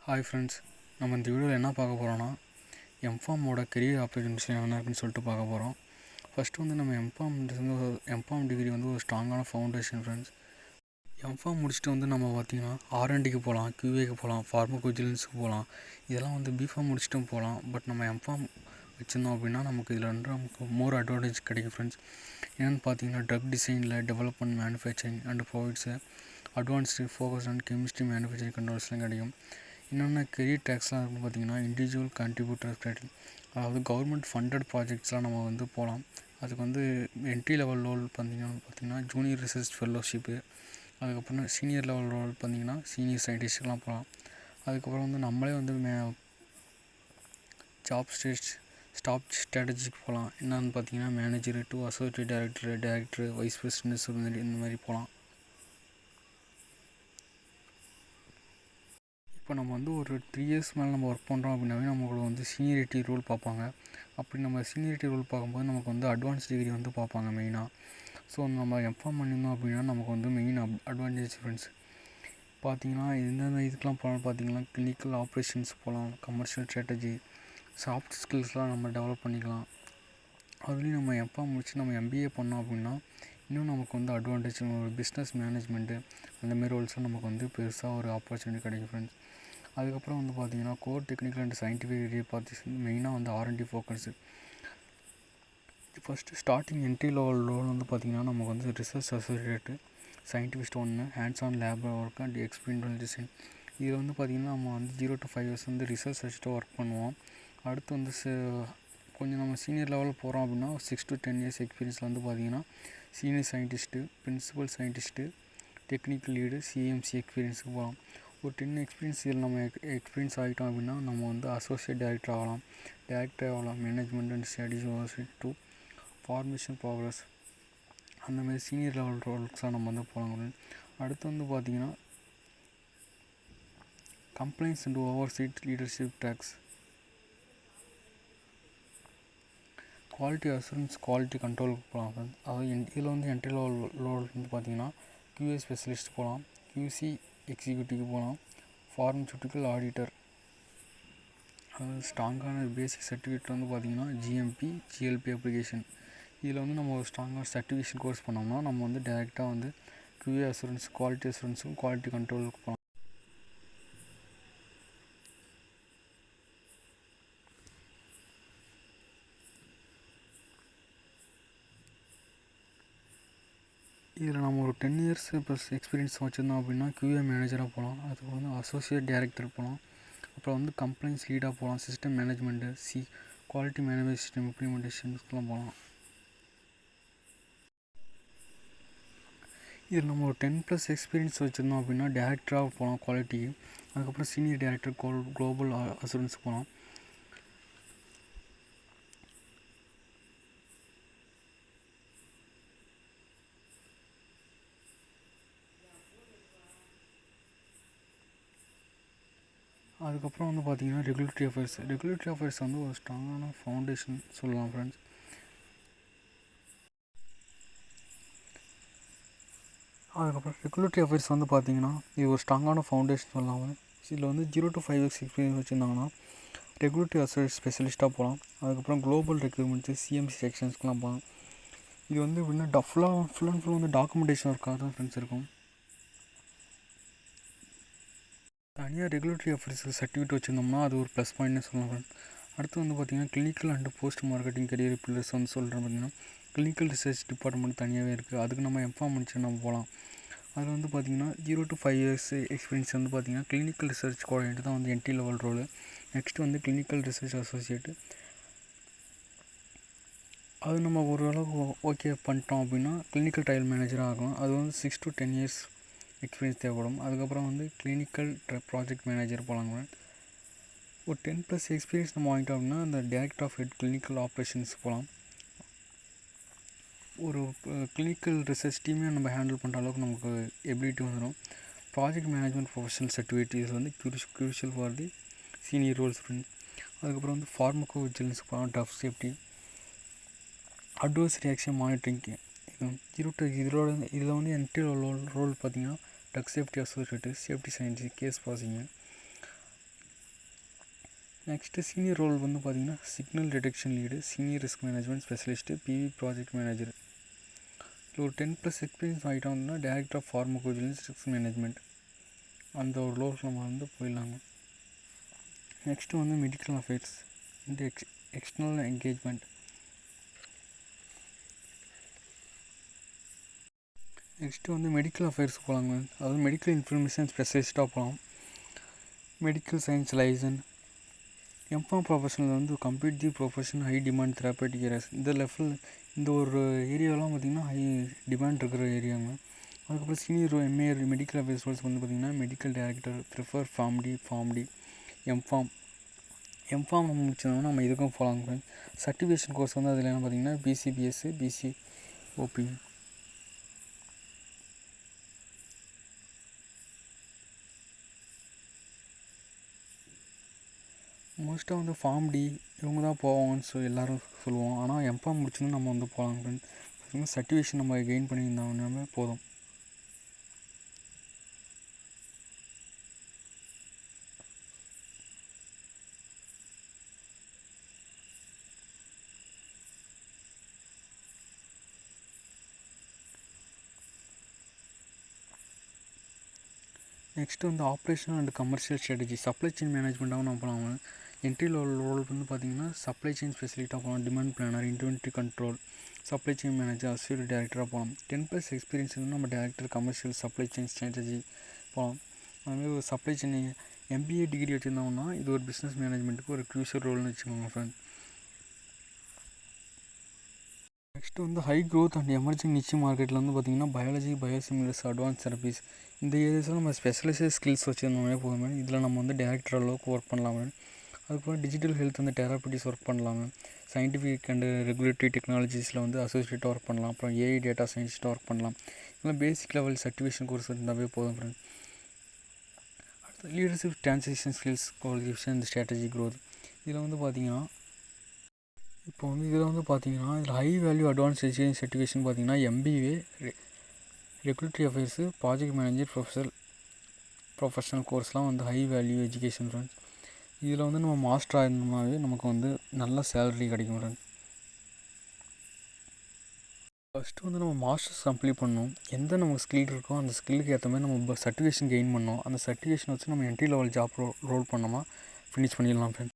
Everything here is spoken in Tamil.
ஹாய் ஃப்ரெண்ட்ஸ், நம்ம இந்த வீடியோவில் என்ன பார்க்க போகிறோன்னா எம்ஃபார்மோட கெரியர் ஆப்பர்ச்சுனிட்டிஸ் என்ன இருக்குன்னு சொல்லிட்டு பார்க்க போகிறோம். ஃபஸ்ட்டு வந்து நம்ம எம்ஃபார்ம் டிகிரி வந்து ஒரு ஸ்ட்ராங்கான ஃபவுண்டேஷன் ஃப்ரெண்ட்ஸ். எம்ஃபார்ம் முடிச்சுட்டு வந்து நம்ம பார்த்திங்கன்னா ஆர்என்டிக்கு போகலாம், கியூஏக்கு போகலாம், ஃபார்மகோவிஜிலன்ஸுக்கு போகலாம். இதெல்லாம் வந்து பிஃபார்ம் முடிச்சுட்டும் போகலாம். பட் நம்ம எம்ஃபார்ம் வச்சுருந்தோம் அப்படின்னா நமக்கு இதில் வந்து நமக்கு மோர் அட்வான்டேஜ் கிடைக்கும் ஃப்ரெண்ட்ஸ். என்னென்னு பார்த்தீங்கன்னா ட்ரக் டிசைனில், development, manufacturing and products, advanced focus and chemistry, manufacturing கண்ட்ரோல்ஸ்லாம் கிடைக்கும். என்னென்ன கெரியர் டேக்ஸ்லாம் இருக்குன்னு பார்த்தீங்கன்னா இண்டிவிஜுவல் கான்ட்ரிபியூட்டர் கிரெடிட், அதாவது கவர்மெண்ட் ஃபண்டட் ப்ராஜெக்ட்ஸ்லாம் நம்ம வந்து போகலாம். அதுக்கு வந்து என்ட்ரி லெவல் ரோல் பார்த்தீங்கன்னா ஜூனியர் ரிசர்ச் ஃபெல்லோஷிப்பு, அதுக்கப்புறம் சீனியர் லெவல் ரோல் பார்த்தீங்கன்னா சீனியர் சயின்டிஸ்ட்டுக்கெலாம் போகலாம். அதுக்கப்புறம் வந்து நம்மளே வந்து ஸ்டாப் ஸ்ட்ராட்டஜிக்கு போகலாம். என்னென்னு பார்த்தீங்கன்னா manager to associate director, vice president இந்த மாதிரி போகலாம். இப்போ நம்ம வந்து ஒரு 3 இயர்ஸ் மேலே நம்ம ஒர்க் பண்ணுறோம் அப்படின்னாவே நம்மளோட வந்து சீனியரிட்டி ரோல் பார்ப்பாங்க. அப்படி நம்ம சீனியரிட்டி ரோல் பார்க்கும்போது நமக்கு வந்து அட்வான்ஸ் டிகிரி வந்து பார்ப்பாங்க மெயினாக. ஸோ நம்ம எம்ஃபார்ம் பண்ணியிருந்தோம் அப்படின்னா நமக்கு வந்து மெயின் அட்வான்டேஜ் ஃப்ரெண்ட்ஸ். பார்த்தீங்கன்னா எந்தெந்த இதுக்கெலாம் போகலாம் பார்த்தீங்கன்னா கிளினிக்கல் ஆப்ரேஷன்ஸ் போகலாம், கமர்ஷியல் ஸ்ட்ராட்டஜி, சாஃப்ட் ஸ்கில்ஸ்லாம் நம்ம டெவலப் பண்ணிக்கலாம். அதுலேயும் நம்ம எம்ஃபார்ம் முடிச்சு நம்ம எம்பிஏ பண்ணோம் அப்படின்னா இன்னும் நமக்கு வந்து அட்வான்டேஜ், ஒரு பிஸ்னஸ் மேனேஜ்மெண்ட்டு அந்தமாரி ரோல்ஸும் நமக்கு வந்து பெருசாக ஒரு ஆப்பர்ச்சுனிட்டி கிடைக்கும் ஃப்ரெண்ட்ஸ். அதுக்கப்புறம் வந்து பார்த்திங்கன்னா core technical and scientific area பார்த்து மெயினாக வந்து R and D focus. First starting entry level role வந்து பார்த்திங்கன்னா நமக்கு வந்து research associate, scientist 1, hands on lab work and experience design. இதில் வந்து பார்த்திங்கன்னா நம்ம வந்து 0 to 5 years வந்து ரிசர்ச் வச்சுட்டு ஒர்க் பண்ணுவோம். அடுத்து வந்து கொஞ்சம் நம்ம சீனியர் லெவலில் போகிறோம் அப்படின்னா 6 to 10 years எக்ஸ்பீரியன்ஸில் வந்து பார்த்திங்கன்னா senior scientist, principal scientist, technical lead, CMC எக்ஸ்பீரியன்ஸுக்கு போகலாம். ஒரு 10 எக்ஸ்பீரியன்ஸ் இதில் நம்ம எக்ஸ்பீரியன்ஸ் ஆகிட்டோம் அப்படின்னா நம்ம வந்து அசோசியேட் டைரக்டர் ஆகலாம், management and studies oversight to formation progress, அந்தமாதிரி சீனியர் லெவல் ரோல்ஸாக நம்ம வந்து போகலாம். அடுத்து வந்து பார்த்திங்கன்னா complaints and oversight leadership tags, quality assurance, quality கண்ட்ரோலுக்கு போகலாம். அதாவது இதில் வந்து என்ட்ரி லெவல் ரோல் வந்து பார்த்திங்கன்னா QA ஸ்பெஷலிஸ்ட் போகலாம், QC எக்ஸிக்யூட்டிவ் போகலாம், ஃபார்மசூட்டிக்கல் ஆடிட்டர். அதாவது ஸ்ட்ராங்கான பேசிக் சர்டிஃபிகேட் வந்து பார்த்திங்கன்னா GMP, GLP அப்ளிகேஷன். இதில் வந்து நம்ம ஒரு ஸ்ட்ராங்கான சர்டிஃபிகேஷன் கோர்ஸ் பண்ணோம்னா நம்ம வந்து டேரெக்டாக வந்து QA அசூரன்ஸ், குவாலிட்டி அசூரன்ஸும், குவாலிட்டி கண்ட்ரோலுக்கு போகலாம். இதில் நம்ம ஒரு 10 years ப்ளஸ் எக்ஸ்பீரியன்ஸ் வச்சுருந்தோம் அப்படின்னா QA மேனேஜராக போகலாம். அதுக்கு வந்து அசோசியேட் டைரக்டர் போகலாம். அப்புறம் வந்து கம்ப்ளைண்ட்ஸ் லீடாக போகலாம், system management, quality management system இம்ப்ளிமெண்டேஷன்ஸ்க்குலாம் போகலாம். இதில் நம்ம ஒரு 10+ எக்ஸ்பீரியன்ஸ் வச்சுருந்தோம் அப்படின்னா டேரக்டராக போகலாம் குவாலிட்டிக்கு. அதுக்கப்புறம் சீனியர் டைரக்டர் குளோபல் அசூரன்ஸ் போகலாம். அதுக்கப்புறம் வந்து பார்த்திங்கன்னா ரெகுலேட்டரி அஃபேர்ஸ் வந்து ஒரு ஸ்ட்ராங்கான ஃபவுண்டேஷன் சொல்லலாம் ஃப்ரெண்ட்ஸ். அதுக்கப்புறம் ரெகுலேட்டரி அஃபேர்ஸ் வந்து பார்த்திங்கன்னா இது ஒரு ஸ்ட்ராங்கான ஃபவுண்டேஷன் சொல்லலாம். இதில் வந்து 0 to 5 years எக்ஸ்பீரியன்ஸ் வச்சுருந்தாங்கன்னா ரெகுலேட்டரி அஃபேர்ஸ் ஸ்பெஷலிஸ்ட்டாக போகலாம். அதுக்கப்புறம் குளோபல் ரெக்ரூட்மெண்ட்ஸு, CMC செக்ஷன்ஸ்க்குலாம் போகலாம். இது வந்து எப்படின்னா ஃபுல் அண்ட் ஃபுல் வந்து டாக்குமெண்டேஷன் ஒர்க்காக தான் ஃப்ரெண்ட்ஸ் இருக்கும். தனியாக ரெகுலேட்டரி அஃபேர்ஸுக்கு சர்டிஃபிகேட் வச்சுருந்தோம்னா அது ஒரு ப்ளஸ் பாயிண்ட்னு சொல்லலாம். அடுத்து வந்து பார்த்திங்கன்னா clinical and post marketing career pillars வந்து சொல்கிறேன். பார்த்திங்கன்னா கிளினிக்கல் ரிசர்ச் டிபார்ட்மெண்ட் தனியாகவே இருக்குது. அதுக்கு நம்ம எம்ஃபார்ம் முடிச்சு நம்ம போகலாம். அதில் வந்து பார்த்திங்கன்னா 0 to 5 years எக்ஸ்பீரியன்ஸ் வந்து பார்த்திங்கன்னா கிளினிக்கல் ரிசர்ச் கோஆர்டினேட்டர் தான் வந்து என்ட்ரி லெவல் ரோலு. நெக்ஸ்ட்டு வந்து கிளினிக்கல் ரிசர்ச் அசோசியேட்டு. அது நம்ம ஓரளவுக்கு ஓகே பண்ணிட்டோம் அப்படின்னா கிளினிக்கல் ட்ரையல் மேனேஜராக ஆகலாம். அது வந்து 6 to 10 years எக்ஸ்பீரியன்ஸ் தேவைப்படும். அதுக்கப்புறம் வந்து கிளினிக்கல் ப்ராஜெக்ட் மேனேஜர் போகலாங்க. ஒரு 10+ எக்ஸ்பீரியன்ஸ் நம்ம வாங்கிட்டோம் அப்படின்னா அந்த director of head clinical operations போகலாம். ஒரு கிளினிக்கல் ரிசர்ச் டீமே நம்ம ஹேண்டில் பண்ணுற அளவுக்கு நமக்கு எபிலிட்டி வந்துடும். ப்ராஜெக்ட் மேனேஜ்மெண்ட் ப்ரொஃபஷனல் சர்டிஃபிகேட் இது வந்து crucial for the senior roles. அதுக்கப்புறம் வந்து ஃபார்மகோவிஜிலன்ஸ் போகலாம், tough safety, adverse reaction monitoring. இதில் வந்து என்ட்ரி ரோல் பார்த்திங்கன்னா drug safety associate, safety science, case processing, next senior role வந்து பார்த்திங்கன்னா signal detection lead, senior risk management specialist, PV project manager. இதில் ஒரு 10+ எக்ஸ்பீரியன்ஸ் ஆகிட்டோம் அப்படின்னா director of pharmacovigilance risk management அந்த ஒரு ரோல் நம்ம வந்து போயிடலாங்க. நெக்ஸ்ட்டு வந்து மெடிக்கல் அஃபேர்ஸ் இந்த எக்ஸ்டர்னல் என்கேஜ்மெண்ட். நெக்ஸ்ட்டு வந்து மெடிக்கல் அஃபேர்ஸ் போகலாங்க. அதாவது மெடிக்கல் இன்ஃபர்மேஷன் ஸ்பெஷலிஸ்ட்டாக போகலாம். Medical science liaison. MPharm professional வந்து complete the profession high demand therapeutic areas. இந்த லெவல் இந்த ஒரு ஏரியாவெலாம் பார்த்திங்கன்னா ஹை டிமாண்ட் இருக்கிற ஏரியாங்க. அதுக்கப்புறம் senior MA medical affairs roles வந்து பார்த்திங்கன்னா medical director, prefer PharmD, MPharm நம்ம முடிச்சோம்னா நம்ம இதுக்கும் போகலாங்க. சர்டிஃபிகேஷன் கோர்ஸ் வந்து அதில் என்ன பார்த்திங்கன்னா பிசிபிஎஸ், பிசிஓபி. மோஸ்ட்டாக வந்து ஃபார்ம்டி இவங்க தான் போவாங்கன்னு எல்லோரும் சொல்லுவோம். ஆனால் எம்ஃபார்ம் முடிச்சோன்னா நம்ம வந்து போகலாங்க ஃப்ரெண்ட்ஸ். சர்டிஃபிகேஷன் நம்ம கெயின் பண்ணியிருந்தோம்னாமே போதும். நெக்ஸ்ட்டு வந்து operational and commercial strategy, supply chain மேனேஜ்மெண்ட்டாகவும் நம்ம போகலாம். என்ட்ரி லெவல் ரோல் வந்து பார்த்திங்கன்னா சப்ளை செயின் ஸ்பெஷலிஸ்ட்டாக போகலாம். Demand planar, inventory control, supply chain manager, associate டைரக்டராக போகலாம். 10+ எக்ஸ்பீரியன்ஸ் வந்து நம்ம director commercial supply chain strategy போகலாம். அதுமாதிரி ஒரு சப்ளை செயின் எம்பிஏ டிகிரி வச்சுருந்தோம்னா இது ஒரு பிஸ்னஸ் மேனேஜ்மெண்ட்டுக்கு ஒரு க்ரூஷியல் ரோல்னு வச்சுக்கோங்க ஃப்ரெண்ட். நெக்ஸ்ட்டு வந்து ஹை க்ரோத் அண்ட் எமர்ஜிங் நிச்சி மார்க்கெட்டில் வந்து பார்த்திங்கன்னா பயாலஜி, பயோசிமிலர்ஸ், அட்வான்ஸ் தெரப்பீஸ் இந்த ஏரியாஸில் நம்ம ஸ்பெஷலைஸ்ட் ஸ்கில்ஸ் வச்சுருந்தோம்னே போதும். இதில் நம்ம வந்து டைரக்டர் அளவுக்கு ஒர்க் பண்ணலாம். அதுக்கப்புறம் டிஜிட்டல் ஹெல்த் வந்து தெரப்பட்டிஸ் ஒர்க் பண்ணலாங்க. சயின்டிஃபிக் அண்டு ரெகுலேட்டரி டெக்னாலஜிஸில் வந்து அசோசியேட்டாக ஒர்க் பண்ணலாம். அப்புறம் ஏஐ டேட்டா சயின்ஸ்ட்டாக ஒர்க் பண்ணலாம். இதெல்லாம் பேசிக் லெவல் சர்டிஃபிகேஷன் கோர்ஸ் இருந்தாவே போதும் ஃப்ரெண்ட். அடுத்து leadership transition skills qualification and strategy growth. இதில் வந்து பார்த்திங்கன்னா இதில் high value advance education certification பார்த்திங்கன்னா MBA, regulatory affairs, project manager, professional கோர்ஸ்லாம் வந்து ஹை வேல்யூ எஜுகேஷன் ஃப்ரெண்ட்ஸ். இதில் வந்து நம்ம மாஸ்டராக இருந்தோம்னாவே நமக்கு வந்து நல்ல சேலரி கிடைக்கும் ஃப்ரெண்ட். ஃபஸ்ட்டு வந்து நம்ம மாஸ்டர்ஸ் கம்ப்ளீட் பண்ணணும். எந்த நமக்கு ஸ்கில் இருக்கோ அந்த ஸ்கில்லுக்கு ஏற்ற மாதிரி நம்ம சர்டிஃபிகேஷன் கெயின் பண்ணோம். அந்த சர்டிஃபிகேஷன் வச்சு நம்ம என்ட்ரி லெவல் ஜாப் ரோல் பண்ணோமா ஃபினிஷ் பண்ணிடலாம் ஃப்ரெண்ட்.